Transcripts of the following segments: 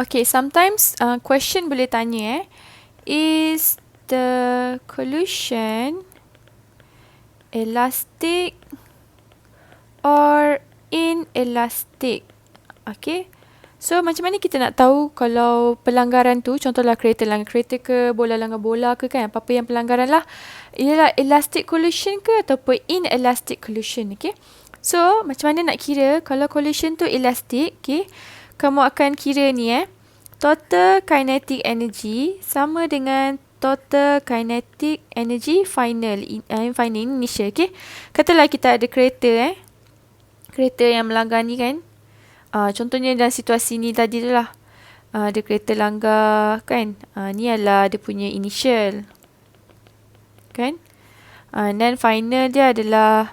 Okay, sometimes question boleh tanya is the collision elastic or inelastic? Okay. So, macam mana kita nak tahu kalau pelanggaran tu, contohlah kereta langgar kereta ke, bola langgar bola ke kan, apa-apa yang pelanggaran lah. Ialah elastic collision ke ataupun inelastic collision, okay. So, macam mana nak kira kalau collision tu elastic, okay. Kamu akan kira ni total kinetic energy sama dengan total kinetic energy final, final initial, okay. Katalah kita ada kereta kereta yang melanggar ni kan. Contohnya dalam situasi ni tadi tu lah. Ada kereta langgar kan. Ni adalah dia punya initial. Kan. Dan final dia adalah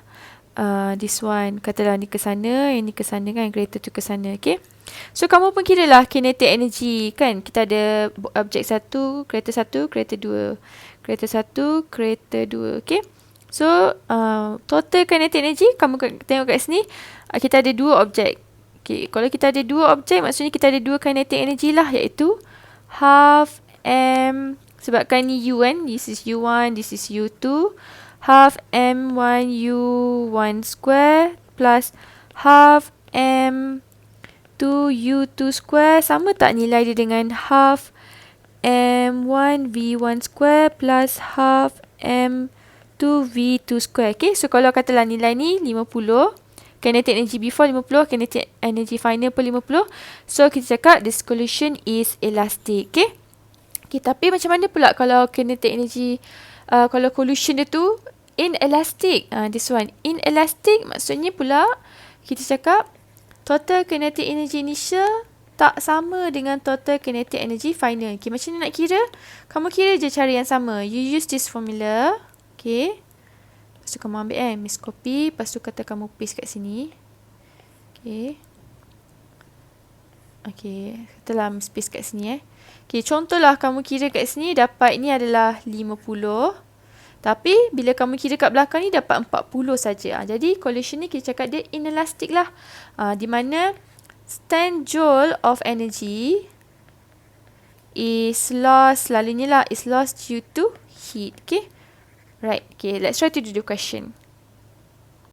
this one. Katalah ni ke sana, yang ni ke sana kan. Kereta tu ke sana. Okay. So, kamu pun kira lah kinetic energy kan. Kita ada objek satu, kereta dua. Kereta satu, kereta dua. Okay. So, total kinetic energy, kamu tengok kat sini. Kita ada dua objek. Okay, kalau kita ada dua objek, maksudnya kita ada dua kinetic energy lah, iaitu half m, sebabkan ni u kan, this is u1, this is u2, half m1 u1 square plus half m2 u2 square, sama tak nilai dia dengan half m1 v1 square plus half m2 v2 square. Okay, so kalau katalah nilai ni 50, kinetic energy before 50, kinetic energy final pun 50. So, kita cakap this collision is elastic. Okay. Okay, tapi macam mana pula kalau kinetic energy, kalau collision dia tu inelastic. This one. Inelastic maksudnya pula, kita cakap total kinetic energy initial tak sama dengan total kinetic energy final. Okay, macam mana nak kira? Kamu kira je cara yang sama. You use this formula. Okay. Lepas tu kamu ambil Miss copy. Lepas tu kata kamu paste kat sini. Okay. Okay. Katalah Miss paste kat sini Okay, contohlah kamu kira kat sini dapat ni adalah 50. Tapi bila kamu kira kat belakang ni dapat 40 saja. Jadi collision ni kita cakap dia inelastic lah. Di mana stand joule of energy is lost, selalunya lah is lost due to heat. Okay. Right. Okay, let's try to do the question.